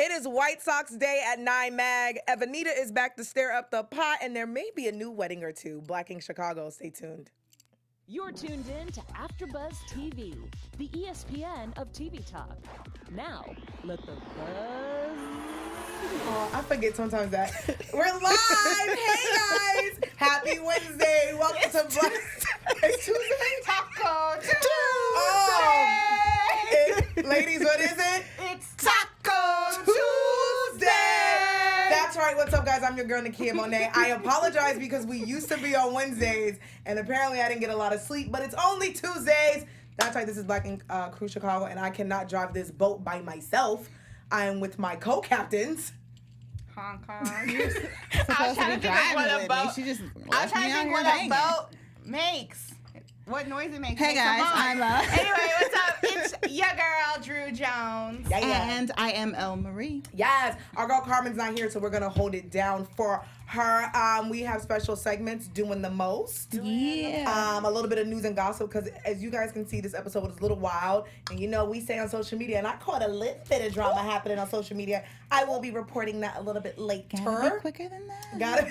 It is White Sox Day at 9 Mag. Evanita is back to stir up the pot, and there may be a new wedding or two. Black Ink Chicago, stay tuned. You're tuned in to AfterBuzz TV, the ESPN of TV talk. Now, let the buzz. Oh, I forget sometimes that we're live. Hey guys, happy Wednesday. Welcome to Black. It's Tuesday. Taco Tuesday. Ladies, what is it? It's Taco Tuesday. That's right. What's up, guys? I'm your girl, Nakia Monet. I apologize because we used to be on Wednesdays, and apparently I didn't get a lot of sleep, but it's only Tuesdays. That's right. This is Black Ink Crew Chicago, and I cannot drive this boat by myself. I am with my co-captains. Hong Kong. I was trying to think of what a boat. I was trying to think what a boat makes. What noise it makes. Hey guys, I'm Anyway, what's up? It's your girl, Drew Jones. Yeah. And I am LMarie. Yes, our girl Carmen's not here, so we're gonna hold it down for her. We have special segments, doing the most. Yeah. A little bit of news and gossip, because as you guys can see, this episode was a little wild, and you know we stay on social media, and I caught a little bit of drama happening on social media. I will be reporting that a little bit later. Gotta be quicker than that. Got it.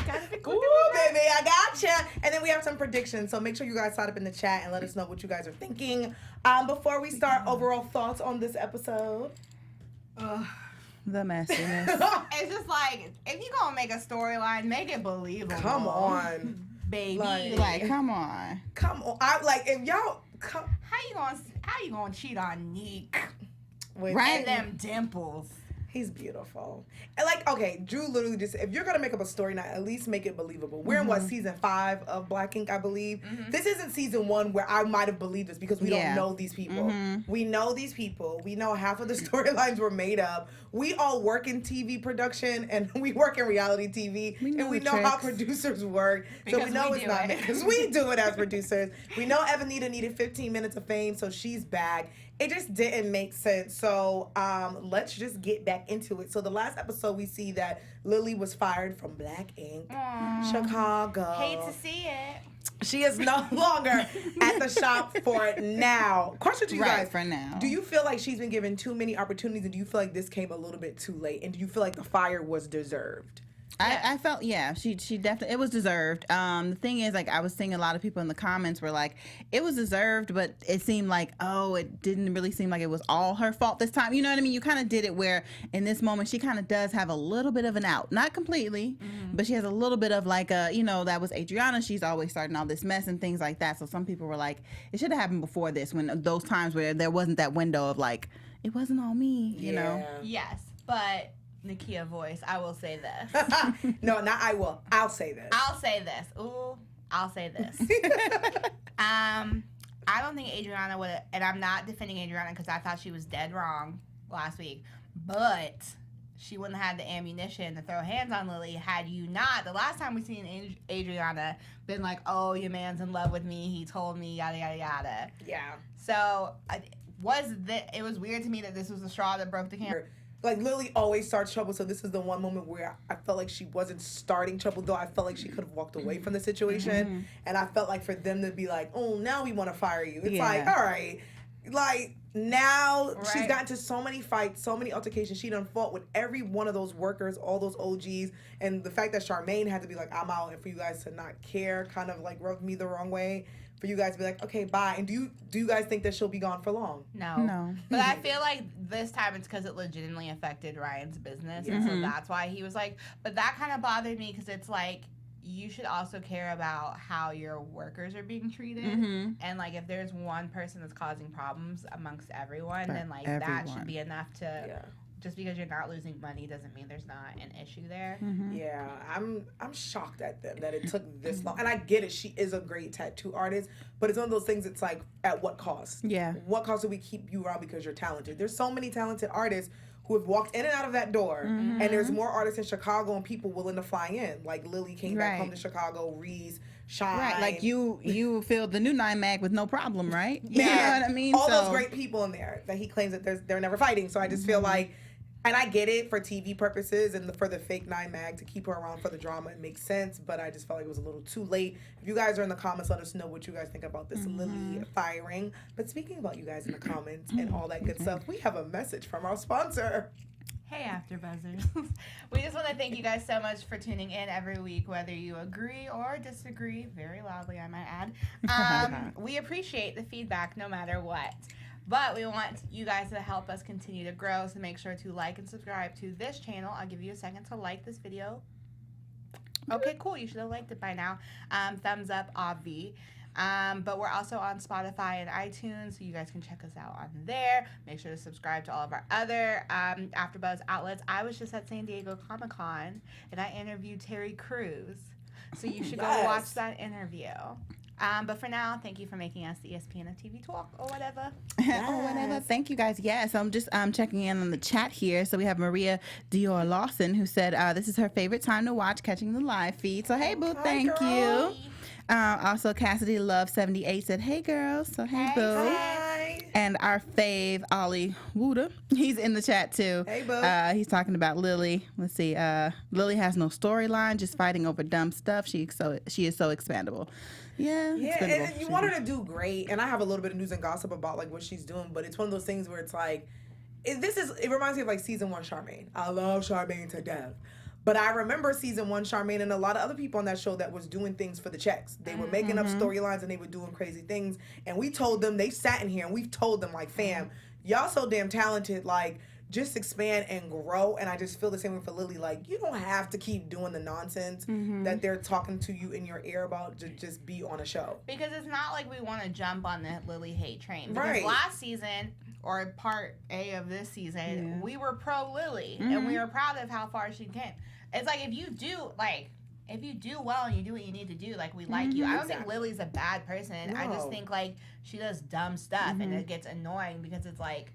Gotta be quick. Ooh, baby, I gotcha. And then we have some predictions, so make sure you guys sign up in the chat and let us know what you guys are thinking. Before we start, overall thoughts on this episode. The messiness. It's just like, if you're gonna make a storyline, make it believable. Come on, baby. Like, come on. come on. I like if y'all come. How you gonna cheat on Neek Wait, Right. and them dimples? He's beautiful. And like, okay, Drew literally just, if you're gonna make up a story, now at least make it believable. We're in what, season 5 of Black Ink, I believe. This isn't season 1 where I might have believed this because we don't know these people. We know these people. We know half of the storylines were made up. We all work in TV production and we work in reality TV, and we know how producers work. So we Because know we it's do not it. because we do it as producers. We know Evanita needed 15 minutes of fame, so she's back. It just didn't make sense. So let's just get back into it. So the last episode, we see that Lily was fired from Black Ink Chicago. Hate to see it. She is no longer at the shop for it now. Question to you guys. For now. Do you feel like she's been given too many opportunities, and do you feel like this came a little bit too late? And do you feel like the fire was deserved? I felt, she definitely, it was deserved. The thing is, like, I was seeing a lot of people in the comments were like, it was deserved, but it seemed like, it didn't really seem like it was all her fault this time. You know what I mean? You kind of did it where in this moment, she kind of does have a little bit of an out. Not completely, but she has a little bit of like that was Adriana. She's always starting all this mess and things like that. So some people were like, it should have happened before this, when those times where there wasn't that window of like, it wasn't all me, you know? Yes, but Nakia voice, I will say this. No, not I will. I'll say this. I'll say this. Ooh, I'll say this. I don't think Adriana would have, and I'm not defending Adriana because I thought she was dead wrong last week, but she wouldn't have had the ammunition to throw hands on Lily had you not. The last time we seen Adriana been like, oh, your man's in love with me, he told me, yada, yada, yada. Yeah. So it was weird to me that this was the straw that broke the camel's. Like, Lily always starts trouble, so this is the one moment where I felt like she wasn't starting trouble, though I felt like she could have walked away from the situation. And I felt like for them to be like, oh, now we want to fire you. It's like, all right. Like, now she's gotten to so many fights, so many altercations. She done fought with every one of those workers, all those OGs. And the fact that Charmaine had to be like, I'm out, and for you guys to not care kind of like rubbed me the wrong way. For you guys to be like, okay, bye. And do you guys think that she'll be gone for long? No. But I feel like this time it's because it legitimately affected Ryan's business. And so that's why he was like, but that kind of bothered me because it's like, you should also care about how your workers are being treated. And like, if there's one person that's causing problems amongst everyone, then like that should be enough to... Just because you're not losing money doesn't mean there's not an issue there. Yeah, I'm shocked at them that it took this long. And I get it, she is a great tattoo artist, but it's one of those things, it's like, at what cost? Yeah. What cost do we keep you around because you're talented? There's so many talented artists who have walked in and out of that door, and there's more artists in Chicago and people willing to fly in. Like Lily came back home to Chicago, Reese, Shine. Right, like you filled the new 9 Mag with no problem, right? Yeah. You know what I mean? All those great people in there that he claims that they're never fighting. So I just feel like And I get it for TV purposes and for the fake 9 mag to keep her around for the drama. It makes sense, but I just felt like it was a little too late. If you guys are in the comments, let us know what you guys think about this Lily firing. But speaking about you guys in the comments and all that good stuff, we have a message from our sponsor. Hey, AfterBuzzers. We just want to thank you guys so much for tuning in every week, whether you agree or disagree, very loudly, I might add. We appreciate the feedback no matter what. But we want you guys to help us continue to grow, so make sure to like and subscribe to this channel. I'll give you a second to like this video. Okay, cool. You should have liked it by now. Thumbs up, obvi. But we're also on Spotify and iTunes, so you guys can check us out on there. Make sure to subscribe to all of our other AfterBuzz outlets. I was just at San Diego Comic-Con, and I interviewed Terry Crews, so you should go watch that interview. But for now, thank you for making us the ESPN of TV Talk or whatever. Or whatever. Thank you guys. Yes, I'm just checking in on the chat here. So we have Maria Dior Lawson who said this is her favorite time to watch Catching the Live feed. So hey, boo, thank you. Also, Cassidy Love 78 said, "Hey, girls." So hey, boo. Hi. And our fave Ollie Wooda, he's in the chat too. Hey, boo. He's talking about Lily. Let's see. Lily has no storyline, just fighting over dumb stuff. She is so expandable. Yeah, and you want her to do great. And I have a little bit of news and gossip about like what she's doing, but it's one of those things where it's like, it reminds me of like season 1 Charmaine. I love Charmaine to death. But I remember season 1 Charmaine and a lot of other people on that show that was doing things for the checks. They were making up storylines and they were doing crazy things. And we told them, they sat in here and we've told them like, fam, y'all so damn talented, like, just expand and grow. And I just feel the same way for Lily. Like, you don't have to keep doing the nonsense that they're talking to you in your ear about to just be on a show. Because it's not like we want to jump on the Lily hate train. Because Right. last season, or part A of this season, we were pro Lily. And we were proud of how far she came. It's like, if you do well and you do what you need to do, like, we like you. I don't think Lily's a bad person. No. I just think, like, she does dumb stuff and it gets annoying because it's like,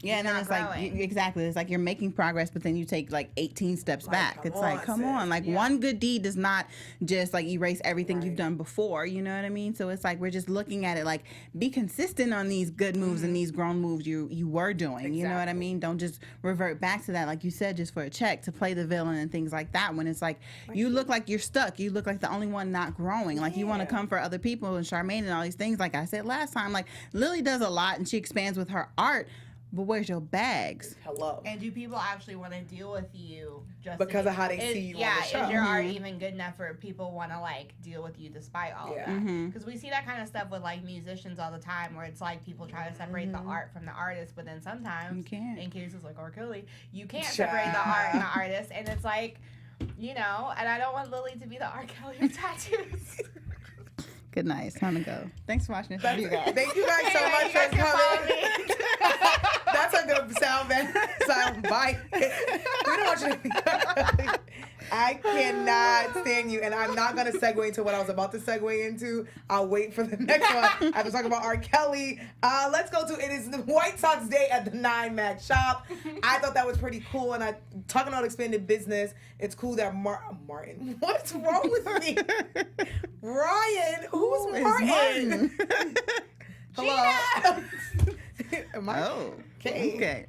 yeah, and then it's like, exactly. It's like you're making progress, but then you take like 18 steps back. It's like, come on. Like, one good deed does not just like erase everything you've done before. You know what I mean? So it's like, we're just looking at it like, be consistent on these good moves and these grown moves you were doing. Exactly. You know what I mean? Don't just revert back to that, like you said, just for a check, to play the villain and things like that. When it's like, you look like you're stuck. You look like the only one not growing. Like, you want to come for other people and Charmaine and all these things. Like I said last time, like, Lily does a lot and she expands with her art. But where's your bags? Hello. And do people actually want to deal with you just because of how they see you on the show? Yeah, is your art even good enough for people want to, like, deal with you despite all of that? Because we see that kind of stuff with, like, musicians all the time, where it's like people try to separate the art from the artist, but then sometimes, you can't. in cases like R. Kelly, you can't separate the art and the artist, and it's like, you know, and I don't want Lily to be the R. Kelly of tattoos. Good night. It's time to go. Thanks for watching this video, guys. Thank you guys so much for coming. That's a good sound bite. We don't want you to. I cannot stand you, and I'm not going to segue into what I was about to segue into. I'll wait for the next one. I have to talk about R. Kelly. Let's go to, it is the White Sox Day at the 9 mag shop. I thought that was pretty cool, and talking about expanded business, it's cool that Martin, what's wrong with me? Ryan, who's Martin? Hello. Am I? Okay.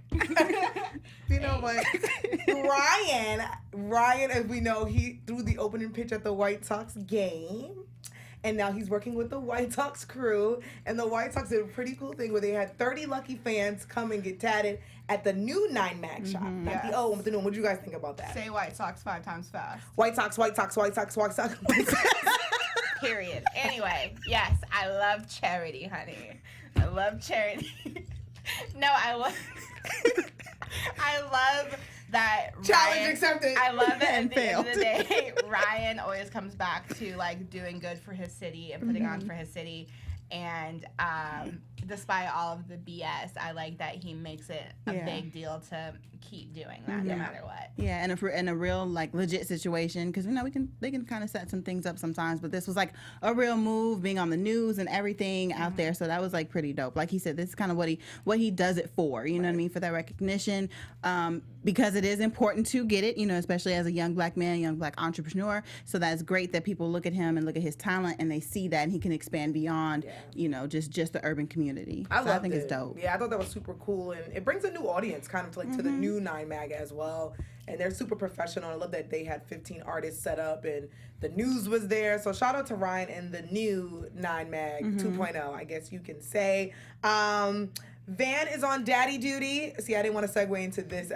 You know what? Ryan, as we know, he threw the opening pitch at the White Sox game. And now he's working with the White Sox crew. And the White Sox did a pretty cool thing where they had 30 lucky fans come and get tatted at the new 9 mag shop. Not the old, but the new one. What do you guys think about that? Say White Sox 5 times fast. White Sox, White Sox, White Sox, White Sox, White Sox. Period. Anyway, yes, I love charity, honey. I love charity. No, I love that Challenge Ryan, accepted. I love that at the failed. end of the day, Ryan always comes back to, like, doing good for his city and putting on for his city. And despite all of the BS, I like that he makes it a big deal to keep doing that no matter what. Yeah, and in a real, like, legit situation, because, you know, they can kind of set some things up sometimes, but this was like a real move, being on the news and everything out there, so that was, like, pretty dope. Like he said, this is kind of what he does it for, you know what I mean, for that recognition, because it is important to get it, you know, especially as a young black man, young black entrepreneur. So that's great that people look at him and look at his talent and they see that, and he can expand beyond, you know, just the urban community. community. I think it's dope. Yeah, I thought that was super cool, and it brings a new audience kind of to, like to the new 9 Mag as well. And they're super professional. I love that they had 15 artists set up, and the news was there. So shout out to Ryan and the new 9 Mag 2.0, I guess you can say. Van is on daddy duty. See, I didn't want to segue into this.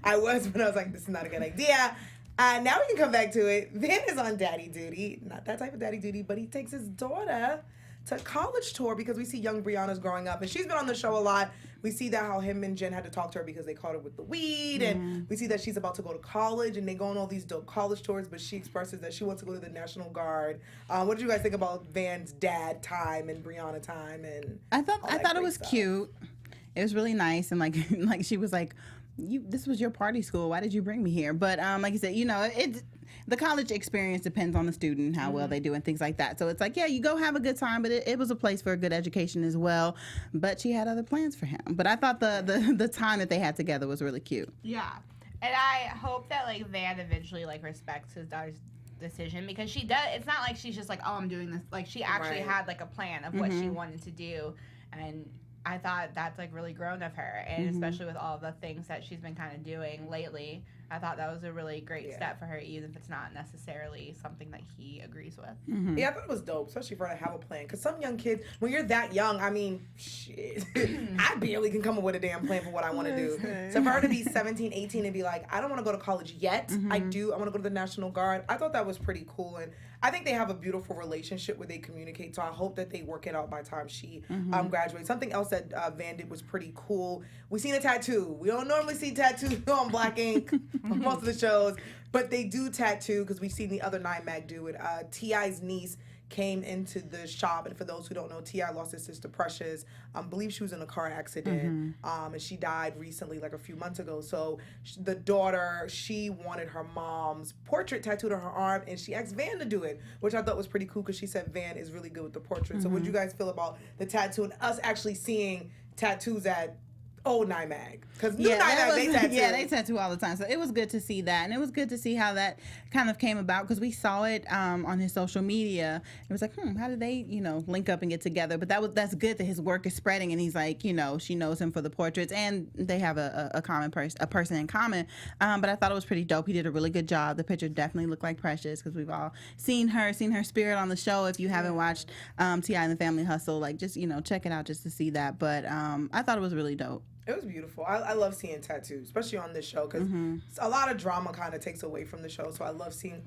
I was, but I was like, this is not a good idea. Now we can come back to it. Van is on daddy duty. Not that type of daddy duty, but he takes his daughter to college tour because we see young Brianna's growing up. And she's been on the show a lot. We see that how him and Jen had to talk to her because they caught her with the weed. And we see that she's about to go to college, and they go on all these dope college tours, but she expresses that she wants to go to the National Guard. What did you guys think about Van's dad time and Brianna time? And I thought it was cute. It was really nice. And like she was like, this was your party school. Why did you bring me here? But like you said, the college experience depends on the student, how well they do and things like that. So it's like, yeah, you go have a good time, but it was a place for a good education as well. But she had other plans for him. But I thought the time that they had together was really cute. Yeah. And I hope that, like, Van eventually, like, respects his daughter's decision, because she does. It's not like she's just like, oh, I'm doing this. Like, she actually had, like, a plan of what she wanted to do. And I thought that's, like, really grown of her. And especially with all the things that she's been kind of doing lately, I thought that was a really great step for her, even if it's not necessarily something that he agrees with. Yeah, I thought it was dope, especially for her to have a plan. Because some young kids, when you're that young, I mean, shit, I barely can come up with a damn plan for what I want to do. So for her to be 17, 18 and be like, I don't want to go to college yet. I want to go to the National Guard. I thought that was pretty cool. And I think they have a beautiful relationship where they communicate. So I hope that they work it out by the time she graduates. Something else that Van did was pretty cool. We seen a tattoo. We don't normally see tattoos on black ink on most of the shows, but they do tattoo because we've seen the other 9 Mag do it. T.I.'s niece came into the shop, and for those who don't know, T.I. lost his sister Precious. I believe she was in a car accident, and she died recently, like a few months ago. So the daughter, she wanted her mom's portrait tattooed on her arm, and she asked Van to do it, which I thought was pretty cool because she said Van is really good with the portrait. So what do you guys feel about the tattoo and us actually seeing tattoos at old 9 Mag? Because new 9 Mag, they tattoo. Yeah, they tattoo all the time. So it was good to see that. And it was good to see how that kind of came about, because we saw it on his social media. It was like, how did they, link up and get together? But that's good that his work is spreading, and he's like, she knows him for the portraits, and they have a person in common. But I thought it was pretty dope. He did a really good job. The picture definitely looked like Precious, because we've all seen her spirit on the show. If you haven't watched T.I. and the Family Hustle, like, just, check it out just to see that. But I thought it was really dope. It was beautiful. I love seeing tattoos, especially on this show, because a lot of drama kind of takes away from the show. So I love seeing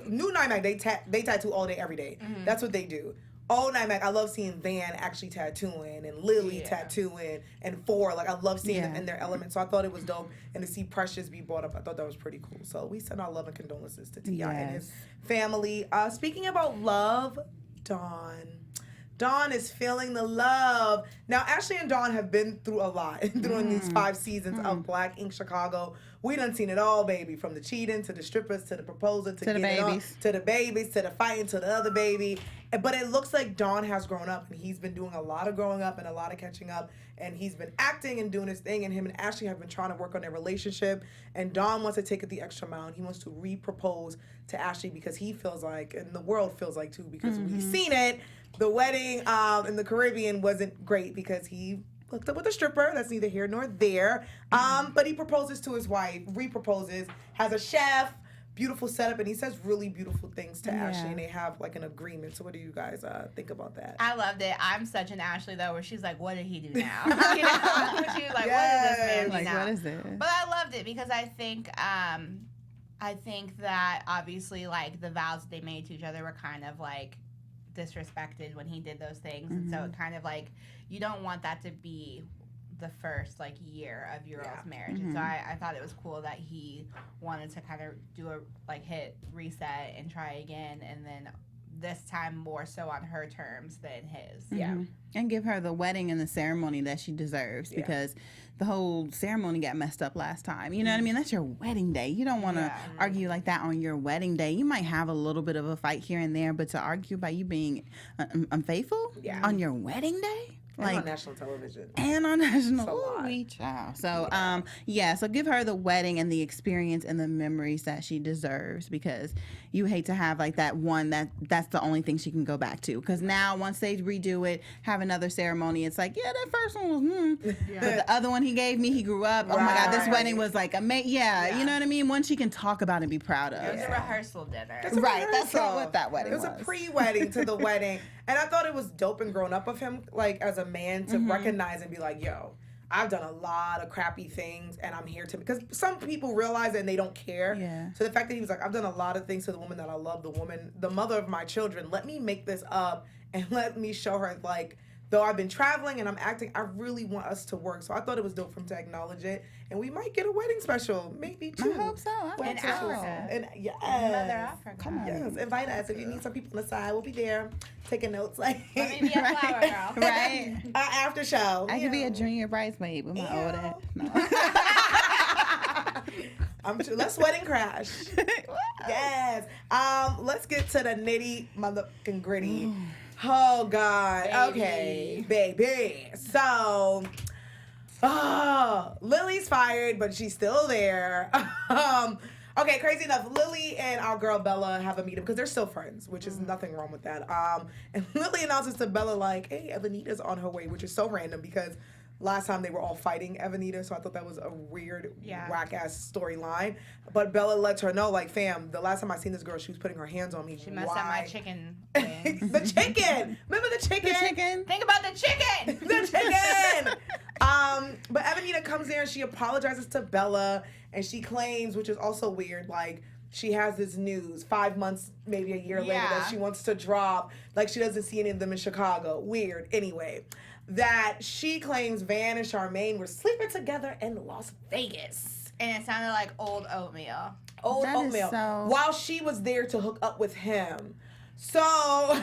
new 9 Mag. They tattoo all day, every day. That's what they do. Old 9 Mag, I love seeing Van actually tattooing, and Lily tattooing, and Four. Like, I love seeing them in their element. So I thought it was dope. And to see Precious be brought up, I thought that was pretty cool. So we send our love and condolences to T.I. and his family. Speaking about love, Dawn is feeling the love. Now, Ashley and Dawn have been through a lot during these 5 seasons of Black Ink Chicago. We done seen it all, baby. From the cheating, to the strippers, to the proposal, to the babies, to the fighting, to the other baby. But it looks like Dawn has grown up, and he's been doing a lot of growing up and a lot of catching up. And he's been acting and doing his thing, and him and Ashley have been trying to work on their relationship. And Dawn wants to take it the extra mile, and he wants to re-propose to Ashley because he feels like, and the world feels like too, because we've seen it, the wedding in the Caribbean wasn't great because he hooked up with a stripper. That's neither here nor there. But he proposes to his wife, re-proposes, has a chef, beautiful setup, and he says really beautiful things to Ashley, and they have like an agreement. So what do you guys think about that? I loved it. I'm such an Ashley though, where she's like, what did he do now? She was like, what did this man do now? What is this? But I loved it because I think that obviously, like, the vows that they made to each other were kind of like disrespected when he did those things, and so it kind of like, you don't want that to be the first like year of your all's marriage. And so I thought it was cool that he wanted to kind of do a hit reset and try again, and then this time more so on her terms than his. And give her the wedding and the ceremony that she deserves, because the whole ceremony got messed up last time. You know what I mean? That's your wedding day. You don't want to argue like that on your wedding day. You might have a little bit of a fight here and there, but to argue about you being unfaithful on your wedding day? And on national television. And on national child. So, so give her the wedding and the experience and the memories that she deserves, because you hate to have like that one that's the only thing she can go back to. Because now once they redo it, have another ceremony, it's like, yeah, that first one was, but the other one he gave me, he grew up. Oh my God, this wedding was like amazing. Yeah, you know what I mean? One she can talk about and be proud of. It was a rehearsal dinner. That's what that wedding was. It was a pre-wedding to the wedding. And I thought it was dope and grown up of him, like, as a man, to recognize and be like, yo, I've done a lot of crappy things, and I'm here to... Because some people realize it and they don't care. Yeah. So the fact that he was like, I've done a lot of things to the woman that I love, the mother of my children, let me make this up and let me show her, like, though I've been traveling and I'm acting, I really want us to work. So I thought it was dope for him to acknowledge it. And we might get a wedding special, maybe two. I hope so. In Africa. And yes. Mother Africa. Come on. Yes, invite us. If you need some people on the side, we'll be there taking notes. Like, Let me be a flower girl. Right. After show. I could be a junior bridesmaid with my old ass. No. Let's wedding crash. Yes. Let's get to the nitty motherfucking gritty. Oh God. Baby. Okay, baby. So, Lily's fired, but she's still there. Okay, crazy enough, Lily and our girl Bella have a meetup because they're still friends, which is nothing wrong with that. And Lily announces to Bella, like, hey, Evanita's on her way, which is so random because last time they were all fighting Evanita, so I thought that was a weird, whack-ass storyline. But Bella lets her know, like, fam, the last time I seen this girl, she was putting her hands on me. She messed up my chicken wings. The chicken! Remember the chicken? The chicken? Think about the chicken! The chicken! But Evanita comes there and she apologizes to Bella, and she claims, which is also weird, like, she has this news 5 months, maybe a year later, that she wants to drop. Like, she doesn't see any of them in Chicago. Weird. Anyway, that she claims Van and Charmaine were sleeping together in Las Vegas. And it sounded like old oatmeal. Old That is oatmeal. so- While she was there to hook up with him. So,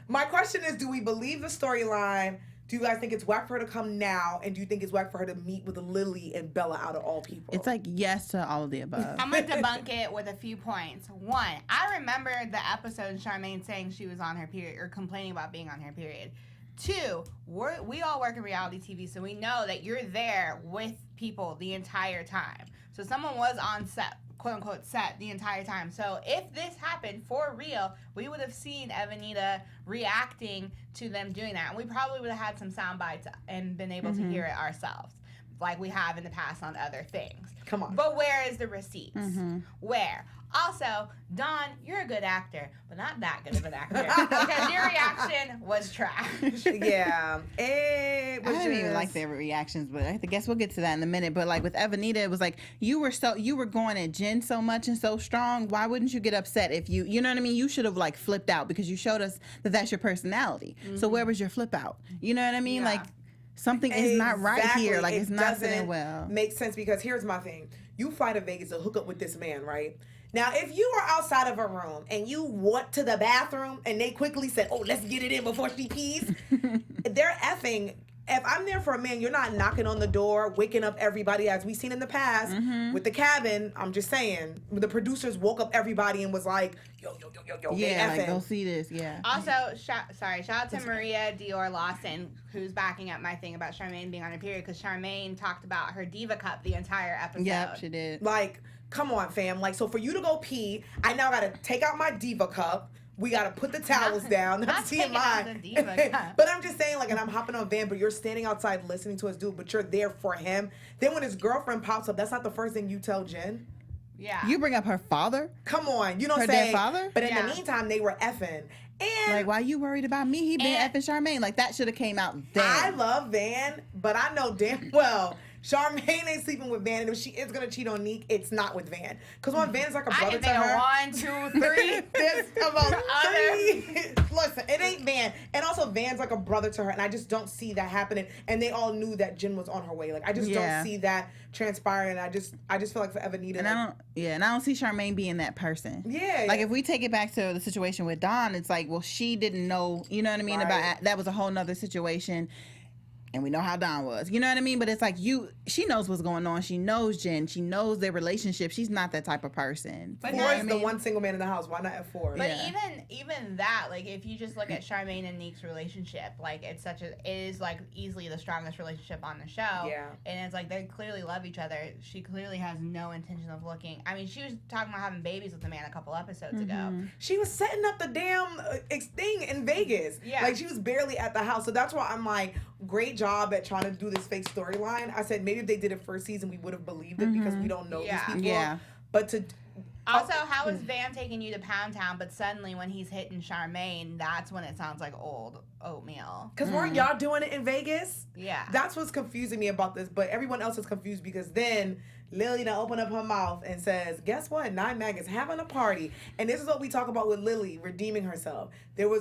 my question is, do we believe the storyline? Do you guys think it's whack for her to come now? And do you think it's whack for her to meet with Lily and Bella out of all people? It's like yes to all of the above. I'm going to debunk it with a few points. One, I remember the episode Charmaine saying she was on her period or complaining about being on her period. Two, we all work in reality TV, so we know that you're there with people the entire time. So someone was on set, quote unquote set, the entire time. So if this happened for real, we would have seen Evanita reacting to them doing that. And we probably would have had some sound bites and been able to hear it ourselves, like we have in the past on other things. Come on. But where is the receipts? Where? Also, Dawn, you're a good actor, but not that good of an actor. Because your reaction was trash. Yeah. It was I didn't even like their reactions, but I guess we'll get to that in a minute. But like with Evanita, it was like you were going at Jen so much and so strong. Why wouldn't you get upset if you know what I mean? You should have like flipped out because you showed us that that's your personality. So where was your flip out? You know what I mean? Yeah. Like something is not right here. Like it's not doesn't sitting well. Make sense because here's my thing. You fly to Vegas to hook up with this man, right? Now, if you are outside of a room and you went to the bathroom and they quickly said, oh, let's get it in before she pees, they're effing. If I'm there for a man, you're not knocking on the door, waking up everybody as we've seen in the past with the cabin. I'm just saying, the producers woke up everybody and was like, yo, Yeah, they like effing. go see this. Yeah. Also, shout out to Maria Dior Lawson, who's backing up my thing about Charmaine being on her period, because Charmaine talked about her Diva Cup the entire episode. Yep, she did. Like, come on, fam. Like, so for you to go pee, I now got to take out my Diva Cup. We got to put the towels down. Not taking out the Diva Cup. But I'm just saying, like, and I'm hopping on Van, but you're standing outside listening to us do it, but you're there for him. Then when his girlfriend pops up, that's not the first thing you tell Jen. Yeah. You bring up her father? Come on. You know what Her I'm saying? dead father? But in the meantime, they were effing. And Like, why you worried about me? He been And- effing Charmaine. Like, that should have came out then. I love Van, but I know damn well Charmaine ain't sleeping with Van, and if she is gonna cheat on Neek, it's not with Van. Because when Van's like a I brother can to think her. of 1, 2, 3. There's about Other- 3. Listen, it ain't Van. And also Van's like a brother to her, and I just don't see that happening. And they all knew that Jen was on her way. Like, I just don't see that transpiring. I just feel like for Evanita. And I don't see Charmaine being that person. Yeah. Like if we take it back to the situation with Dawn, it's like, well, she didn't know, you know what I mean? Right. About that was a whole nother situation. and we know how Don was. You know what I mean? But it's like she knows what's going on. She knows Jen. She knows their relationship. She's not that type of person. But Four is the one single man in the house. Why not at 4? But even that, like, if you just look at Charmaine and Neek's relationship, like, it is like easily the strongest relationship on the show. Yeah. And it's like they clearly love each other. She clearly has no intention of looking. I mean, she was talking about having babies with the man a couple episodes ago. She was setting up the damn thing in Vegas. Yeah. Like, she was barely at the house. So that's why I'm like, great job at trying to do this fake storyline. I said maybe if they did it first season, we would have believed it because we don't know these people. Yeah. But to also, how is Van taking you to Pound Town, but suddenly when he's hitting Charmaine, that's when it sounds like old oatmeal? Because weren't y'all doing it in Vegas? Yeah. That's what's confusing me about this. But everyone else is confused because then Lily done open up her mouth and says, guess what? 9 Mag is having a party. And this is what we talk about with Lily redeeming herself.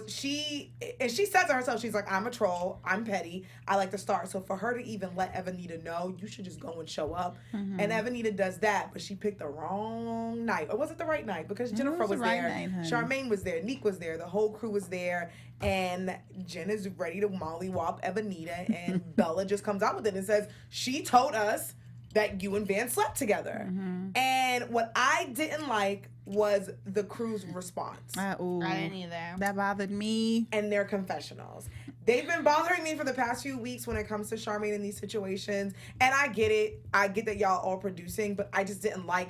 She says to herself, she's like, I'm a troll. I'm petty. I like to start. So for her to even let Evanita know, you should just go and show up. And Evanita does that, but she picked the wrong night. Or was it the right night? Because Jennifer was there. Charmaine was there. Neek was there. The whole crew was there. And Jen is ready to mollywop Evanita. And Bella just comes out with it and says, she told us that you and Van slept together. And what I didn't like was the crew's response. I didn't either. That bothered me. And their confessionals. They've been bothering me for the past few weeks when it comes to Charmaine in these situations. And I get it. I get that y'all are producing, but I just didn't like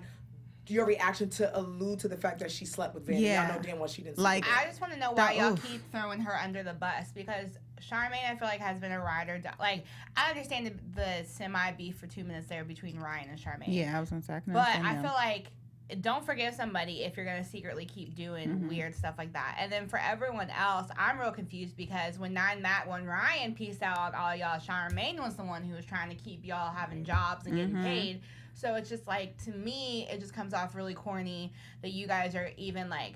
your reaction to allude to the fact that she slept with Van. Yeah. Y'all know damn well she didn't sleep Like, with I just want to know why y'all keep throwing her under the bus, because Charmaine, I feel like, has been a ride or die. Like, I understand the semi-beef for 2 minutes there between Ryan and Charmaine. Yeah, I was going to say. But I feel like, don't forgive somebody if you're going to secretly keep doing weird stuff like that. And then for everyone else, I'm real confused because when Ryan pieced out on all y'all, Charmaine was the one who was trying to keep y'all having jobs and getting paid. So it's just like, to me, it just comes off really corny that you guys are even like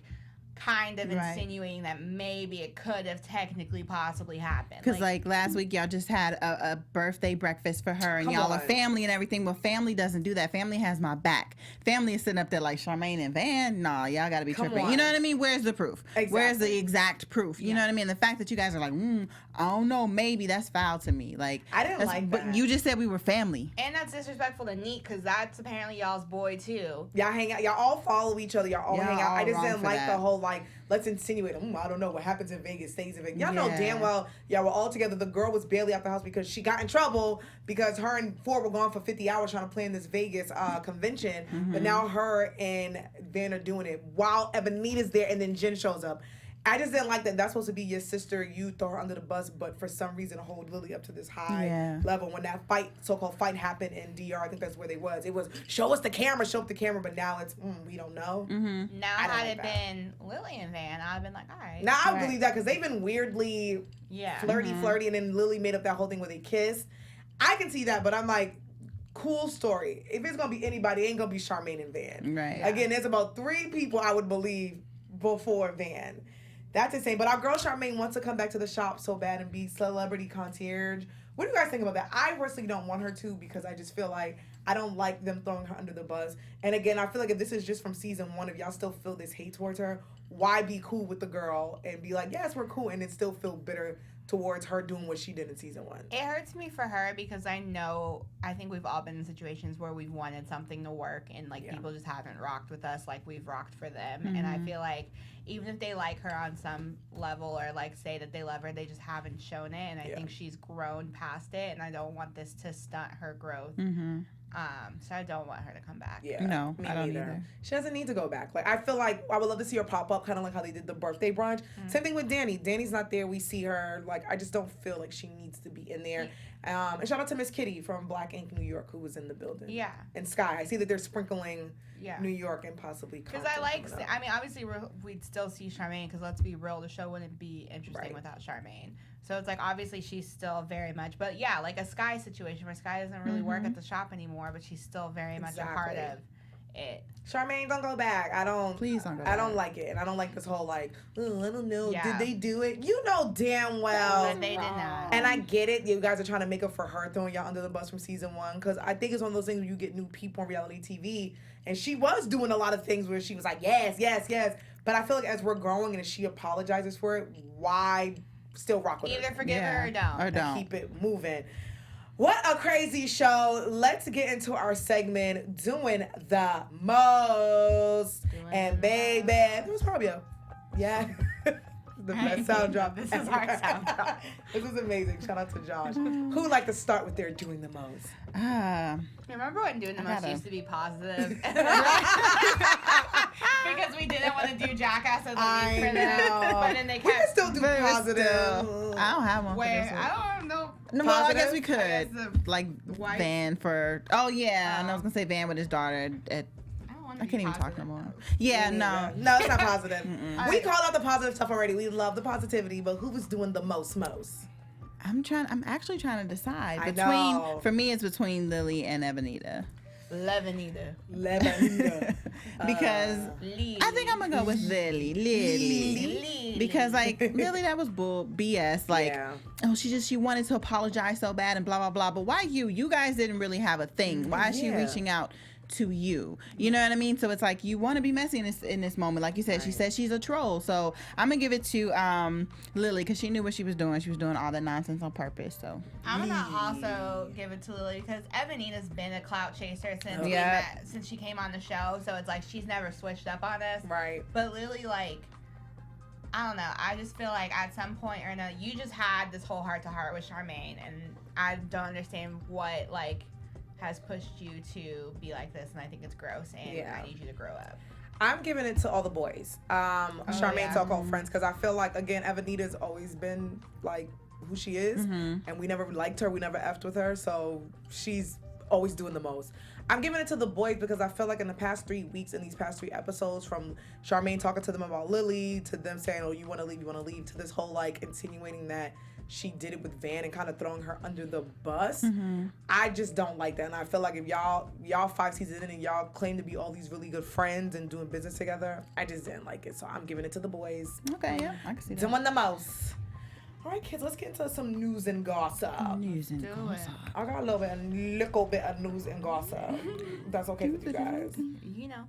kind of insinuating that maybe it could have technically possibly happened. Because like last week y'all just had a birthday breakfast for her and y'all are family and everything. Well, family doesn't do that. Family has my back. Family is sitting up there like Charmaine and Van. Nah, y'all got to be tripping. You know what I mean? Where's the proof? Exactly. Where's the exact proof? You know what I mean? The fact that you guys are like, I don't know, maybe that's foul to me. Like, I didn't like that. But you just said we were family. And that's disrespectful to Neek because that's apparently y'all's boy too. Y'all hang out. Y'all all follow each other. Y'all all hang out. I just didn't like that. The whole like, let's insinuate. I don't know what happens in Vegas stays in Vegas. Y'all know damn well y'all were all together. The girl was barely out the house because she got in trouble because her and Ford were gone for 50 hours trying to plan this Vegas convention. But now her and Van are doing it while Evanita's there and then Jen shows up. I just didn't like that. That's supposed to be your sister. You throw her under the bus, but for some reason hold Lily up to this high level. When that so-called fight happened in DR, I think that's where they was. It was show us the camera, but now it's we don't know. Now had it been Lily and Van, I'd been like, all right. Now I believe that because they've been weirdly flirty, and then Lily made up that whole thing where they kiss. I can see that, but I'm like, cool story. If it's gonna be anybody, it ain't gonna be Charmaine and Van. Right. Again, there's about 3 people I would believe before Van. That's insane. But our girl Charmaine wants to come back to the shop so bad and be celebrity concierge. What do you guys think about that? I personally don't want her to because I just feel like I don't like them throwing her under the bus. And again, I feel like if this is just from season 1, if y'all still feel this hate towards her, why be cool with the girl and be like, yes, we're cool, and then still feel bitter towards her doing what she did in season 1? It hurts me for her because I think we've all been in situations where we've wanted something to work and like people just haven't rocked with us like we've rocked for them. And I feel like even if they like her on some level or like say that they love her, they just haven't shown it. And I think she's grown past it, and I don't want this to stunt her growth. So I don't want her to come back. Yeah. No, I don't either. She doesn't need to go back. Like, I feel like I would love to see her pop up, kind of like how they did the birthday brunch. Same thing with Danny. Danny's not there. We see her. Like, I just don't feel like she needs to be in there. And shout out to Miss Kitty from Black Ink New York, who was in the building. Yeah. And Sky. I see that they're sprinkling New York and possibly because I mean, obviously we'd still see Charmaine because let's be real, the show wouldn't be interesting without Charmaine. So it's like obviously she's still very much, but yeah, like a Sky situation where Sky doesn't really work at the shop anymore, but she's still very much a part of it. Charmaine, don't go back. Please don't go back. I don't like it, and I don't like this whole like, oh, I don't know, did they do it? You know damn well. They did not. And I get it. You guys are trying to make up for her throwing y'all under the bus from season 1, because I think it's one of those things where you get new people on reality TV, and she was doing a lot of things where she was like, yes, yes, yes. But I feel like as we're growing and as she apologizes for it, why still rock with Either her. forgive her or don't. Or don't. Keep it moving. What a crazy show. Let's get into our segment, Doing the Most. And baby, there was probably the best sound drop. This is our sound drop. This was amazing. Shout out to Josh. Who would like to start with their Doing the Most? Remember when Doing the Most used to be positive? Because we didn't want to do Jackass as a week for them. But then they We can kept... still do positive. I don't have one. Where? I don't know. No, well, I guess we I guess could. the Like white- Van for. Oh yeah, and I was gonna say Van with his daughter at. I can't even talk no more. Yeah, no. No, it's not positive. We called out the positive stuff already. We love the positivity, but who was doing the most? I'm actually trying to decide I between. know. For me, it's between Lily and Evanita. Levanita. Because I think I'm gonna go with Lily. Because like Lily, that was BS. Like, oh, she wanted to apologize so bad and blah blah blah. But why you? You guys didn't really have a thing. Why is she reaching out to you? You know what I mean? So it's like you want to be messy in this moment. Like you said, she said she's a troll. So I'm gonna give it to Lily because she knew what she was doing. She was doing all that nonsense on purpose. So I'm gonna also give it to Lily because Evanita's been a clout chaser since since she came on the show. So it's like she's never switched up on us. Right. But Lily, like, I don't know. I just feel like at some point or another, you just had this whole heart-to-heart with Charmaine, and I don't understand what like has pushed you to be like this, and I think it's gross, and I need you to grow up. I'm giving it to all the boys. Charmaine's so-called friends, because I feel like, again, Evanita's always been, like, who she is, and we never liked her, we never effed with her, so she's always doing the most. I'm giving it to the boys because I feel like in the past 3 weeks, in these past 3 episodes, from Charmaine talking to them about Lily, to them saying, oh, you want to leave, to this whole, like, insinuating that she did it with Van and kind of throwing her under the bus. I just don't like that. And I feel like if y'all 5 seasons in and y'all claim to be all these really good friends and doing business together, I just didn't like it. So I'm giving it to the boys. okay, yeah, I can see that. Doing the most. All right, kids, let's get into some news and gossip. I got a little bit of news and gossip. That's okay with you guys. You know.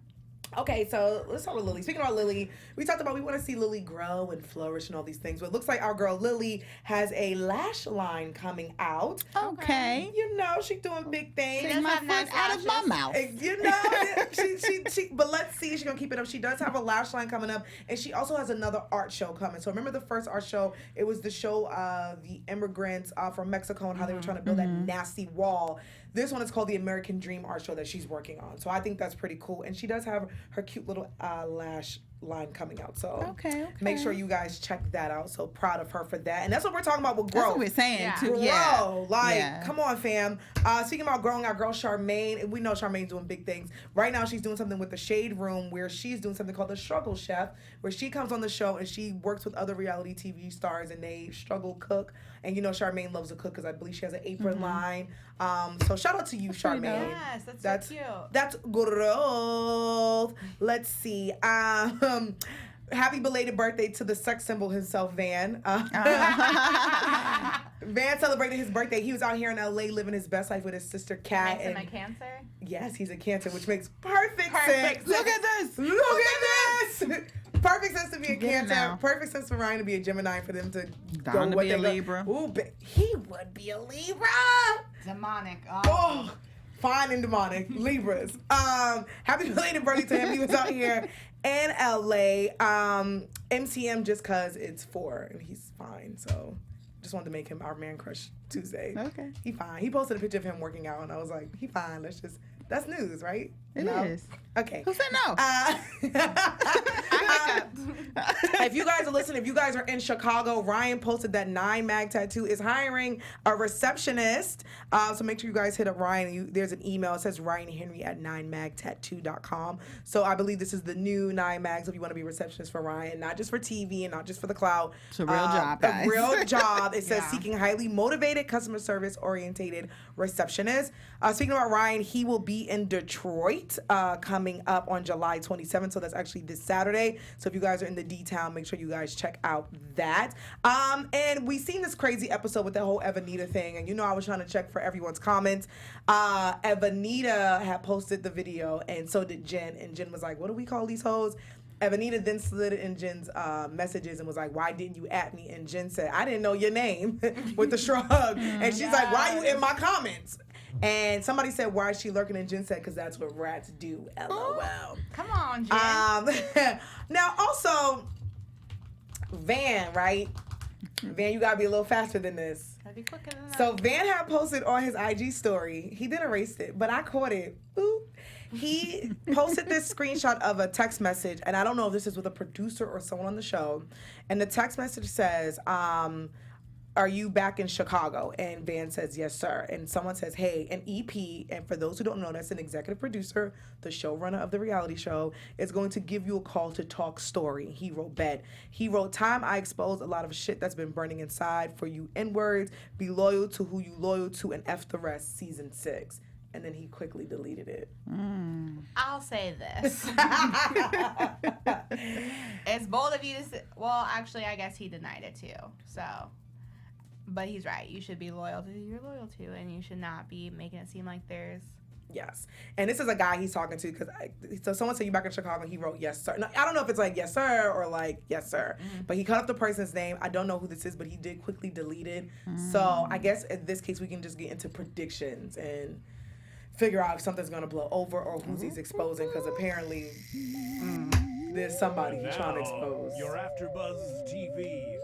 Okay, so let's start with Lily. Speaking about Lily, we talked about we want to see Lily grow and flourish and all these things. But it looks like our girl Lily has a lash line coming out. Okay. You know, she's doing big things. Take my foot out of my mouth. You know, she but let's see, she's gonna keep it up. She does have a lash line coming up, and she also has another art show coming. So remember the first art show? It was the show the immigrants from Mexico and how they were trying to build that nasty wall. This one is called the American Dream art show that she's working on. So I think that's pretty cool. And she does have her cute little lash line coming out. So okay. Make sure you guys check that out. So proud of her for that. And that's what we're talking about with growth. That's what we're saying too. Grow. Yeah. Like, come on, fam. Speaking about growing, our girl Charmaine, we know Charmaine's doing big things. Right now she's doing something with the Shade Room where she's doing something called the Struggle Chef, where she comes on the show and she works with other reality TV stars and they struggle cook. And you know Charmaine loves to cook because I believe she has an apron line. So shout out to you, Charmaine. Yes, that's so cute. That's growth. Let's see. Happy belated birthday to the sex symbol himself, Van. Van celebrated his birthday. He was out here in LA living his best life with his sister Kat. Makes him a Cancer? Yes, he's a Cancer, which makes perfect sense. Sense. Look at this. Look at this. Perfect sense to be a Cancer. Perfect sense for Ryan to be a Gemini, for them to Don to be a Libra. Ooh, he would be a Libra. Demonic. Oh, fine and demonic. Libras. Happy belated birthday to him. He was out here in LA. MCM just cause it's 4 and he's fine. So just wanted to make him our man crush Tuesday. Okay. He fine. He posted a picture of him working out and I was like, he fine. That's news, right? It is. Okay. Who said no? If you guys are listening, if you guys are in Chicago, Ryan posted that 9 Mag Tattoo is hiring a receptionist. So make sure you guys hit up Ryan. There's an email. It says ryanhenry@9magtattoo.com. So I believe this is the new 9 Mags if you want to be a receptionist for Ryan, not just for TV and not just for the clout. It's a real job, guys. A real job. It says seeking highly motivated, customer service orientated receptionist. Speaking about Ryan, he will be in Detroit coming up on July 27th. So that's actually this Saturday. So if you guys are in the D-Town, make sure you guys check out that. And we seen this crazy episode with the whole Evanita thing. And you know I was trying to check for everyone's comments. Evanita had posted the video and so did Jen. And Jen was like, what do we call these hoes? Evanita then slid in Jen's messages and was like, why didn't you at me? And Jen said, I didn't know your name with the shrug. And she's like, why are you in my comments? And somebody said, why is she lurking? And Jen said, because that's what rats do. LOL. Come on, Jen. Now, also, Van, right? Van, you got to be a little faster than this. Gotta be quicker than that. So Van had posted on his IG story. He did erase it, but I caught it. Ooh. He posted this screenshot of a text message, and I don't know if this is with a producer or someone on the show. And the text message says, are you back in Chicago? And Van says, yes, sir. And someone says, hey, an EP, and for those who don't know, that's an executive producer, the showrunner of the reality show, is going to give you a call to talk story. He wrote bed. He wrote, time I exposed a lot of shit that's been burning inside for you N-words. Be loyal to who you loyal to and F the rest, season 6. And then he quickly deleted it. I'll say this. It's bold of you to say, well, actually, I guess he denied it too. So, but he's right. You should be loyal to who you're loyal to, and you should not be making it seem like there's... Yes. And this is a guy he's talking to, because so someone said, you back in Chicago, and he wrote, yes, sir. Now, I don't know if it's like, yes, sir, or like, yes, sir. But he cut off the person's name. I don't know who this is, but he did quickly delete it. So I guess in this case, we can just get into predictions and figure out if something's going to blow over or who's he's exposing, because apparently there's somebody he's trying to expose. Your AfterBuzz TV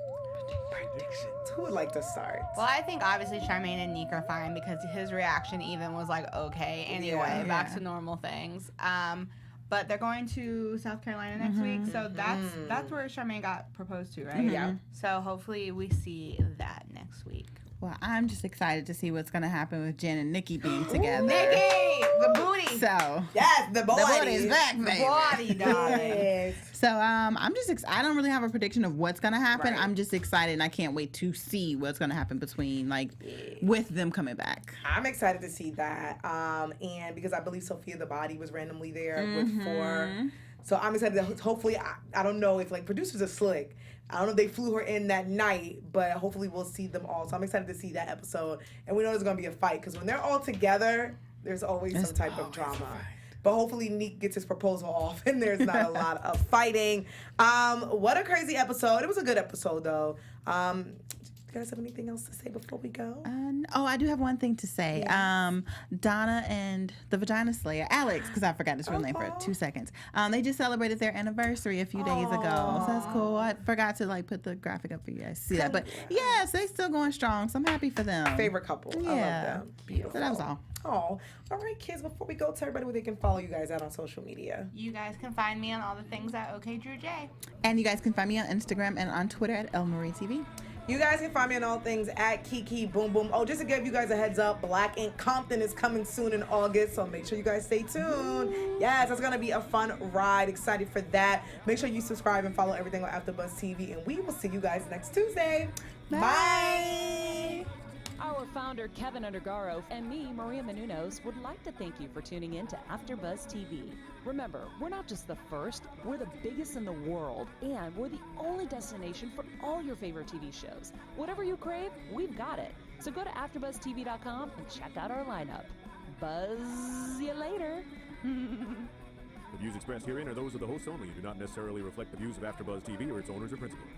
predictions. Who would like to start? Well, I think obviously Charmaine and Nick are fine, because his reaction even was like, okay, anyway, back to normal things. But they're going to South Carolina next week, so that's where Charmaine got proposed to, right? Yeah. So hopefully we see that next week. Well, I'm just excited to see what's going to happen with Jen and Nikki being together. Nikki, the booty. So, Yes, the body. the booty's back, baby. Body, darling. Yes. So, I'm just I don't really have a prediction of what's going to happen. Right. I'm just excited, and I can't wait to see what's going to happen between, like, with them coming back. I'm excited to see that. And because I believe Sophia the Body was randomly there with 4. So I'm excited that hopefully, I don't know if like producers are slick. I don't know if they flew her in that night, but hopefully we'll see them all. So I'm excited to see that episode. And we know there's going to be a fight, because when they're all together, there's always some type of drama. But hopefully Neek gets his proposal off and there's not a lot of fighting. What a crazy episode. It was a good episode, though. You guys have anything else to say before we go? I do have one thing to say. Yes. Donna and the Vagina Slayer, Alex, because I forgot his real name for 2 seconds. They just celebrated their anniversary a few days ago. So that's cool. I forgot to like put the graphic up for you guys to see that. But yes, they still going strong. So I'm happy for them. Favorite couple. Yeah. I love them. Beautiful. So that was all. Oh, all right, kids. Before we go, tell everybody where they can follow you guys out on social media. You guys can find me on all the things at OKDrewJ. And you guys can find me on Instagram and on Twitter at LMarie TV. You guys can find me on all things at Kiki Boom Boom. Oh, just to give you guys a heads up, Black Ink Compton is coming soon in August, so make sure you guys stay tuned. Yes, it's going to be a fun ride. Excited for that. Make sure you subscribe and follow everything on AfterBuzz TV, and we will see you guys next Tuesday. Bye. Our founder, Keven Undergaro, and me, Maria Menounos, would like to thank you for tuning in to AfterBuzz TV. Remember, we're not just the first, we're the biggest in the world, and we're the only destination for all your favorite TV shows. Whatever you crave, we've got it. So go to AfterBuzzTV.com and check out our lineup. Buzz you later. The views expressed herein are those of the hosts only and do not necessarily reflect the views of AfterBuzz TV or its owners or principals.